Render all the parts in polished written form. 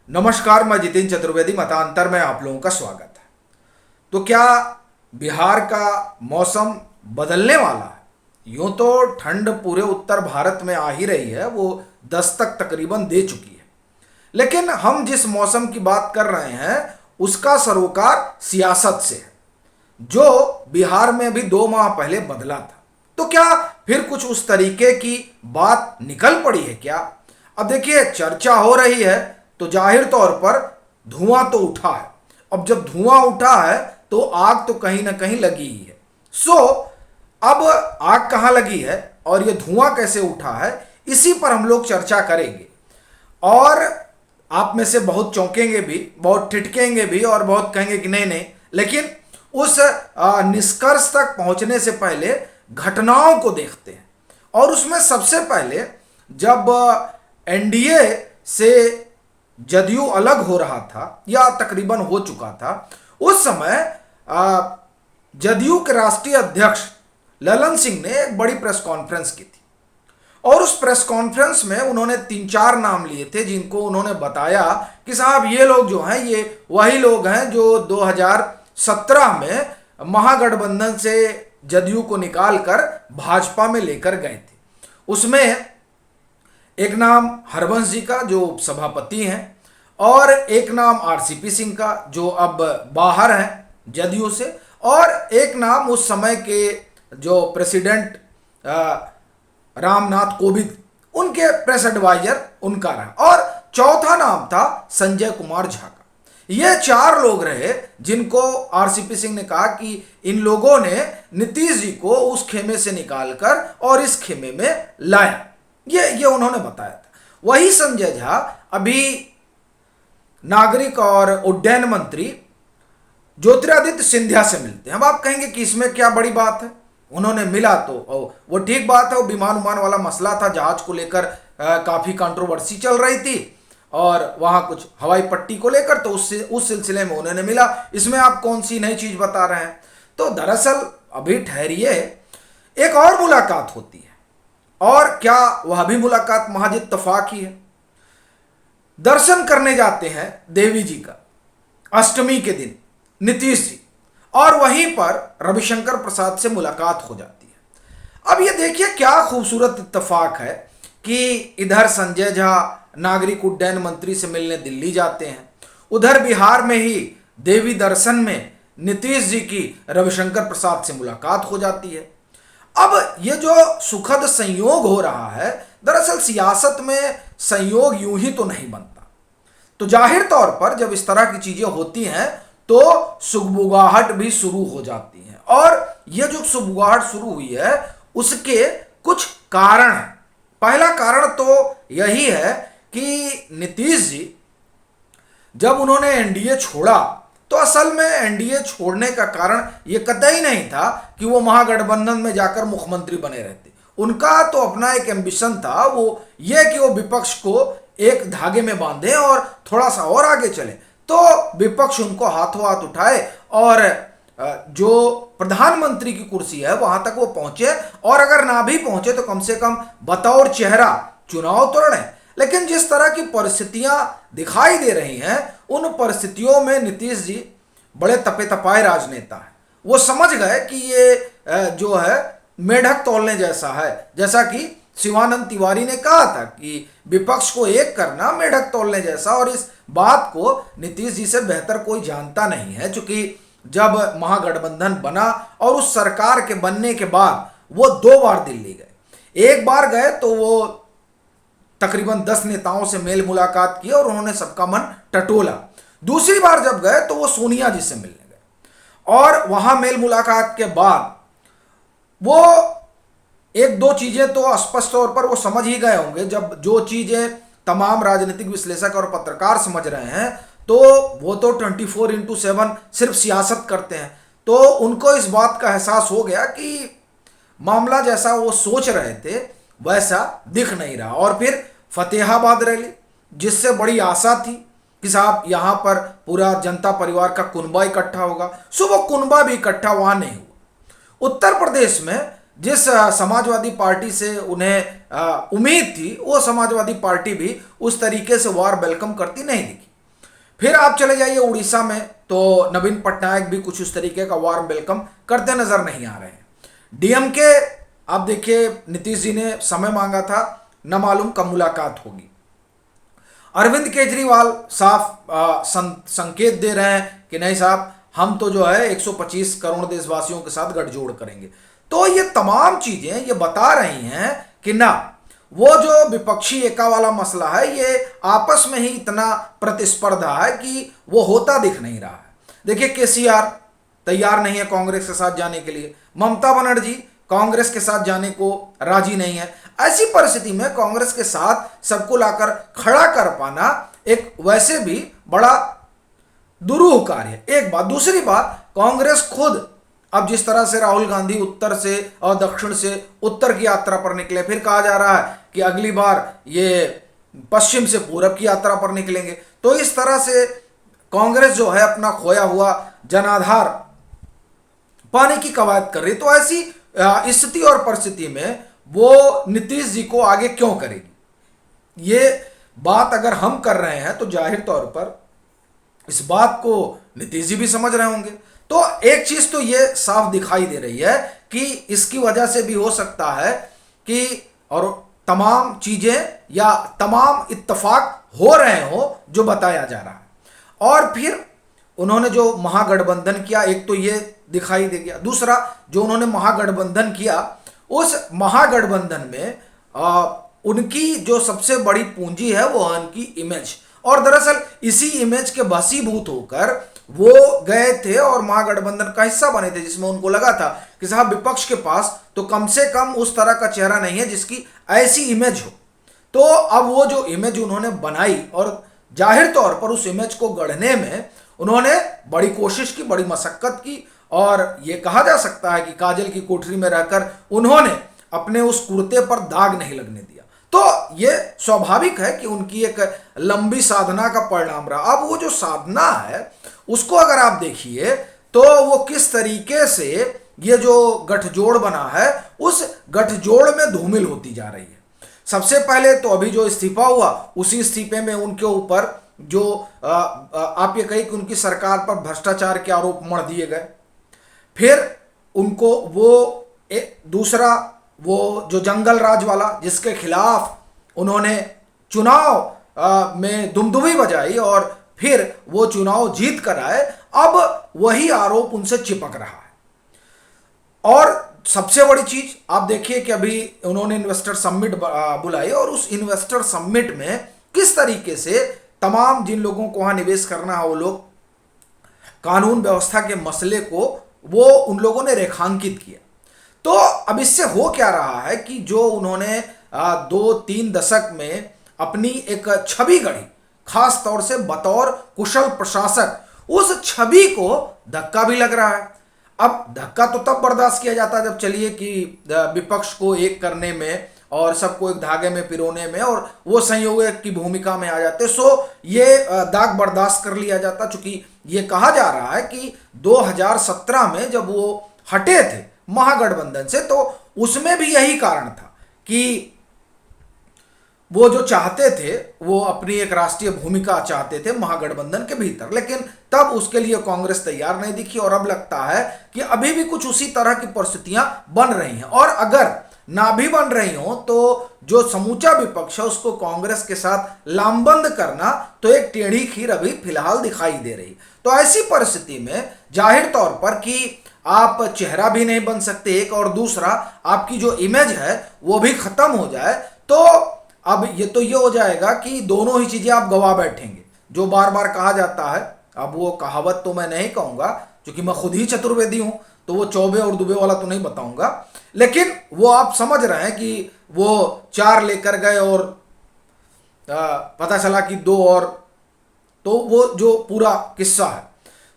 नमस्कार, मैं जितेंद्र चतुर्वेदी। मतांतर में आप लोगों का स्वागत है। तो क्या बिहार का मौसम बदलने वाला है? यूं तो ठंड पूरे उत्तर भारत में आ ही रही है, वो दस्तक तकरीबन दे चुकी है। लेकिन हम जिस मौसम की बात कर रहे हैं उसका सरोकार सियासत से है, जो बिहार में भी 2 माह पहले बदला था। तो क्या फिर कुछ उस तरीके की बात निकल पड़ी है क्या? अब देखिए, चर्चा हो रही है तो जाहिर तौर पर धुआं तो उठा है। अब जब धुआं उठा है तो आग तो कहीं ना कहीं लगी ही है। अब आग कहाँ लगी है और ये धुआं कैसे उठा है, इसी पर हम लोग चर्चा करेंगे। और आप में से बहुत चौंकेंगे भी, बहुत ठिठकेंगे भी और बहुत कहेंगे कि नहीं नहीं, लेकिन उस निष्कर्ष तक पहुंचने से पहले घटनाओं को देखते हैं। और उसमें सबसे पहले जब एनडीए से जदयू अलग हो रहा था या तकरीबन हो चुका था, उस समय जदयू के राष्ट्रीय अध्यक्ष ललन सिंह ने एक बड़ी प्रेस कॉन्फ्रेंस की थी। और उस प्रेस कॉन्फ्रेंस में उन्होंने 3-4 नाम लिए थे, जिनको उन्होंने बताया कि साहब ये लोग जो हैं ये वही लोग हैं जो 2017 में महागठबंधन से जदयू को निकालकर भाजपा में लेकर गए थे। उसमें एक नाम हरवंश जी का जो उपसभापति हैं, और एक नाम आरसीपी सिंह का जो अब बाहर हैं जदयू से, और एक नाम उस समय के जो प्रेसिडेंट रामनाथ कोविंद, उनके प्रेस एडवाइजर उनका रहा, और चौथा नाम था संजय कुमार झा का। ये 4 लोग रहे जिनको आरसीपी सिंह ने कहा कि इन लोगों ने नीतीश जी को उस खेमे से निकालकर और इस खेमे में लाया। ये उन्होंने बताया था। वही संजय झा अभी नागरिक और उड्डयन मंत्री ज्योतिरादित्य सिंधिया से मिलते हैं। अब आप कहेंगे कि इसमें क्या बड़ी बात है, उन्होंने मिला तो वो ठीक बात है। वो विमान उमान वाला मसला था, जहाज को लेकर काफी कंट्रोवर्सी चल रही थी और वहां कुछ हवाई पट्टी को लेकर, तो उस सिलसिले में उन्होंने मिला। इसमें आप कौन सी नई चीज बता रहे हैं? तो दरअसल अभी ठहरिए, एक और मुलाकात होती है। और क्या वह भी मुलाकात महज इत्तफाक ही है? दर्शन करने जाते हैं देवी जी का अष्टमी के दिन नीतीश जी, और वहीं पर रविशंकर प्रसाद से मुलाकात हो जाती है। अब ये देखिए क्या खूबसूरत इत्तेफाक है कि इधर संजय झा नागरिक उड्डयन मंत्री से मिलने दिल्ली जाते हैं, उधर बिहार में ही देवी दर्शन में नीतीश जी की रविशंकर प्रसाद से मुलाकात हो जाती है। अब ये जो सुखद संयोग हो रहा है, दरअसल सियासत में संयोग यूं ही तो नहीं बनता। तो जाहिर तौर पर जब इस तरह की चीजें होती हैं तो सुगबुगाहट भी शुरू हो जाती है। और ये जो सुगबुगाहट शुरू हुई है उसके कुछ कारण हैं। पहला कारण तो यही है कि नीतीश जी जब उन्होंने एनडीए छोड़ा, तो असल में एनडीए छोड़ने का कारण यह कतई नहीं था कि वो महागठबंधन में जाकर मुख्यमंत्री बने रहते। उनका तो अपना एक एम्बिशन था, वो ये कि वो विपक्ष को एक धागे में बांधे और थोड़ा सा और आगे चले। तो विपक्ष उनको हाथों हाथ उठाए और जो प्रधानमंत्री की कुर्सी है वहां तक वो पहुंचे, और अगर ना भी पहुंचे तो कम से कम बतौर चेहरा चुनाव तो लड़े। लेकिन जिस तरह की परिस्थितियां दिखाई दे रही हैं, उन परिस्थितियों में नीतीश जी बड़े तपे तपाए राजनेता हैं। वो समझ गए कि ये जो है मेढक तौलने जैसा है, जैसा कि शिवानंद तिवारी ने कहा था कि विपक्ष को एक करना मेढक तौलने जैसा। और इस बात को नीतीश जी से बेहतर कोई जानता नहीं है, क्योंकि जब महागठबंधन बना और उस सरकार के बनने के बाद वो 2 बार दिल्ली गए। एक बार गए तो वो तकरीबन 10 नेताओं से मेल मुलाकात की और उन्होंने सबका मन टटोला। दूसरी बार जब गए तो वो सोनिया जी से मिलने गए, और वहां मेल मुलाकात के बाद वो 1-2 चीजें तो स्पष्ट तौर पर वो समझ ही गए होंगे। जब जो चीजें तमाम राजनीतिक विश्लेषक और पत्रकार समझ रहे हैं, तो वो तो 24x7 सिर्फ सियासत करते हैं। तो उनको इस बात का एहसास हो गया कि मामला जैसा वो सोच रहे थे वैसा दिख नहीं रहा। और फिर फतेहाबाद रैली, जिससे बड़ी आशा थी कि साहब यहाँ पर पूरा जनता परिवार का कुनबा इकट्ठा होगा, सो वो कुनबा भी इकट्ठा वहाँ नहीं हुआ। उत्तर प्रदेश में जिस समाजवादी पार्टी से उन्हें उम्मीद थी, वो समाजवादी पार्टी भी उस तरीके से वार वेलकम करती नहीं दिखी। फिर आप चले जाइए उड़ीसा में, तो नवीन पटनायक भी कुछ उस तरीके का वार्म वेलकम करते नजर नहीं आ रहे हैं। डीएमके, आप देखिए नीतीश जी ने समय मांगा था, न मालूम कब मुलाकात होगी। अरविंद केजरीवाल साफ संकेत दे रहे हैं कि नहीं साहब, हम तो जो है 125 करोड़ देशवासियों के साथ गठजोड़ करेंगे। तो ये तमाम चीजें ये बता रही हैं कि ना, वो जो विपक्षी एका वाला मसला है ये आपस में ही इतना प्रतिस्पर्धा है कि वो होता दिख नहीं रहा है। देखिए केसीआर तैयार नहीं है कांग्रेस के साथ जाने के लिए, ममता बनर्जी कांग्रेस के साथ जाने को राजी नहीं है। ऐसी परिस्थिति में कांग्रेस के साथ सबको लाकर खड़ा कर पाना एक वैसे भी बड़ा दुरूह कार्य है, एक बात। दूसरी बात, कांग्रेस खुद अब जिस तरह से राहुल गांधी उत्तर से और दक्षिण से उत्तर की यात्रा पर निकले, फिर कहा जा रहा है कि अगली बार ये पश्चिम से पूरब की यात्रा पर निकलेंगे, तो इस तरह से कांग्रेस जो है अपना खोया हुआ जनाधार पाने की कवायद कर रही। तो ऐसी स्थिति और परिस्थिति में वो नीतीश जी को आगे क्यों करेगी? ये बात अगर हम कर रहे हैं तो जाहिर तौर पर इस बात को नीतीश जी भी समझ रहे होंगे। तो एक चीज तो ये साफ दिखाई दे रही है कि इसकी वजह से भी हो सकता है कि और तमाम चीजें या तमाम इत्तेफाक हो रहे हो जो बताया जा रहा है। और फिर उन्होंने जो महागठबंधन किया, एक तो ये दिखाई दे गया। दूसरा, जो उन्होंने महागठबंधन किया, उस महागठबंधन में उनकी जो सबसे बड़ी पूंजी है वो है उनकी इमेज। और दरअसल इसी इमेज के वशीभूत होकर वो गए थे और महागठबंधन का हिस्सा बने थे, जिसमें उनको लगा था कि साहब विपक्ष के पास तो कम से कम उस तरह का चेहरा नहीं है जिसकी ऐसी इमेज हो। तो अब वो जो इमेज उन्होंने बनाई, और जाहिर तौर पर उस इमेज को गढ़ने में उन्होंने बड़ी कोशिश की, बड़ी मशक्कत की, और ये कहा जा सकता है कि काजल की कोठरी में रहकर उन्होंने अपने उस कुर्ते पर दाग नहीं लगने दिया। तो ये स्वाभाविक है कि उनकी एक लंबी साधना का परिणाम रहा। अब वो जो साधना है उसको अगर आप देखिए तो वो किस तरीके से ये जो गठजोड़ बना है उस गठजोड़ में धूमिल होती जा रही है। सबसे पहले तो अभी जो इस्तीफा हुआ, उसी इस्तीफे में उनके ऊपर जो आप ये कहिए कि उनकी सरकार पर भ्रष्टाचार के आरोप मढ़ दिए गए। फिर उनको वो दूसरा वो जो जंगल राज वाला, जिसके खिलाफ उन्होंने चुनाव में दुमदुमी बजाई और फिर वो चुनाव जीत कर आए, अब वही आरोप उनसे चिपक रहा है। और सबसे बड़ी चीज आप देखिए कि अभी उन्होंने इन्वेस्टर समिट बुलाई, और उस इन्वेस्टर समिट में किस तरीके से तमाम जिन लोगों को वहां निवेश करना है वो लोग कानून व्यवस्था के मसले को वो उन लोगों ने रेखांकित किया। तो अब इससे हो क्या रहा है कि जो उन्होंने 2-3 दशक में अपनी एक छवि गढ़ी, खास तौर से बतौर कुशल प्रशासक, उस छवि को धक्का भी लग रहा है। अब धक्का तो तब बर्दाश्त किया जाता है जब चलिए कि विपक्ष को एक करने में और सबको एक धागे में पिरोने में और वो संयोजक की भूमिका में आ जाते, सो ये दाग बर्दाश्त कर लिया जाता। चूंकि ये कहा जा रहा है कि 2017 में जब वो हटे थे महागठबंधन से, तो उसमें भी यही कारण था कि वो जो चाहते थे वो अपनी एक राष्ट्रीय भूमिका चाहते थे महागठबंधन के भीतर, लेकिन तब उसके लिए कांग्रेस तैयार नहीं दिखी। और अब लगता है कि अभी भी कुछ उसी तरह की परिस्थितियां बन रही हैं, और अगर ना भी बन रही हो तो जो समूचा विपक्ष है उसको कांग्रेस के साथ लामबंद करना तो एक टेढ़ी खीर अभी फिलहाल दिखाई दे रही। तो ऐसी परिस्थिति में जाहिर तौर पर कि आप चेहरा भी नहीं बन सकते एक, और दूसरा आपकी जो इमेज है वो भी खत्म हो जाए, तो अब ये तो ये हो जाएगा कि दोनों ही चीजें आप गवा बैठेंगे। जो बार बार कहा जाता है, अब वो कहावत तो मैं नहीं कहूंगा क्योंकि मैं खुद ही चतुर्वेदी हूं, तो वो चौबे और दुबे वाला तो नहीं बताऊंगा, लेकिन वो आप समझ रहे हैं कि वो 4 लेकर गए और पता चला कि 2 और, तो वो जो पूरा किस्सा है।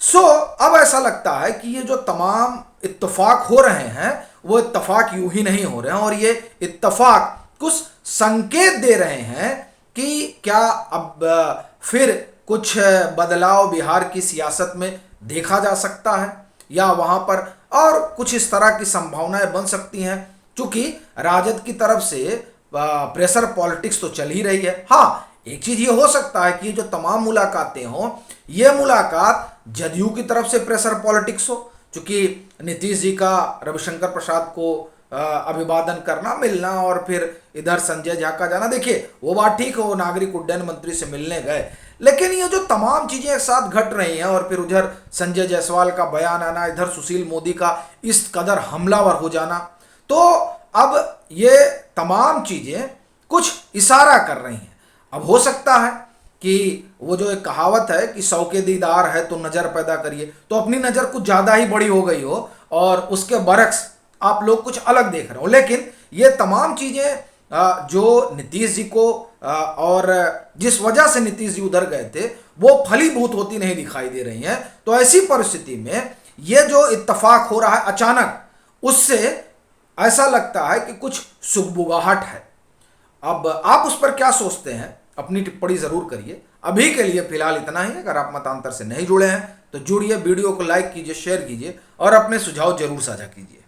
सो अब ऐसा लगता है कि ये जो तमाम इत्तेफाक हो रहे हैं वो इत्तेफाक यूं ही नहीं हो रहे हैं, और ये इत्तेफाक कुछ संकेत दे रहे हैं कि क्या अब फिर कुछ बदलाव बिहार की सियासत में देखा जा सकता है, या वहां पर और कुछ इस तरह की संभावनाएं बन सकती हैं। चूंकि राजद की तरफ से प्रेशर पॉलिटिक्स तो चल ही रही है। हाँ, एक चीज ये हो सकता है कि ये जो तमाम मुलाकातें हों, ये मुलाकात जदयू की तरफ से प्रेशर पॉलिटिक्स हो, क्योंकि नीतीश जी का रविशंकर प्रसाद को अभिवादन करना, मिलना, और फिर इधर संजय झा का जाना। देखिए वो बात ठीक है, वो नागरिक उड्डयन मंत्री से मिलने गए, लेकिन ये जो तमाम चीजें एक साथ घट रही हैं, और फिर उधर संजय जायसवाल का बयान आना, इधर सुशील मोदी का इस कदर हमलावर हो जाना, तो अब ये तमाम चीजें कुछ इशारा कर रही हैं। अब हो सकता है कि वो जो एक कहावत है कि 100 के दीदार है तो नजर पैदा करिए, तो अपनी नजर कुछ ज्यादा ही बड़ी हो गई हो और उसके बरक्स आप लोग कुछ अलग देख रहे हो। लेकिन ये तमाम चीजें जो नीतीश जी को और जिस वजह से नीतीश जी उधर गए थे, वो फलीभूत होती नहीं दिखाई दे रही हैं। तो ऐसी परिस्थिति में ये जो इत्तेफाक हो रहा है अचानक, उससे ऐसा लगता है कि कुछ सुगबुगाहट है। अब आप उस पर क्या सोचते हैं, अपनी टिप्पणी जरूर करिए। अभी के लिए फिलहाल इतना ही। अगर आप मतांतर से नहीं जुड़े हैं तो जुड़िए, वीडियो को लाइक कीजिए, शेयर कीजिए और अपने सुझाव जरूर साझा कीजिए।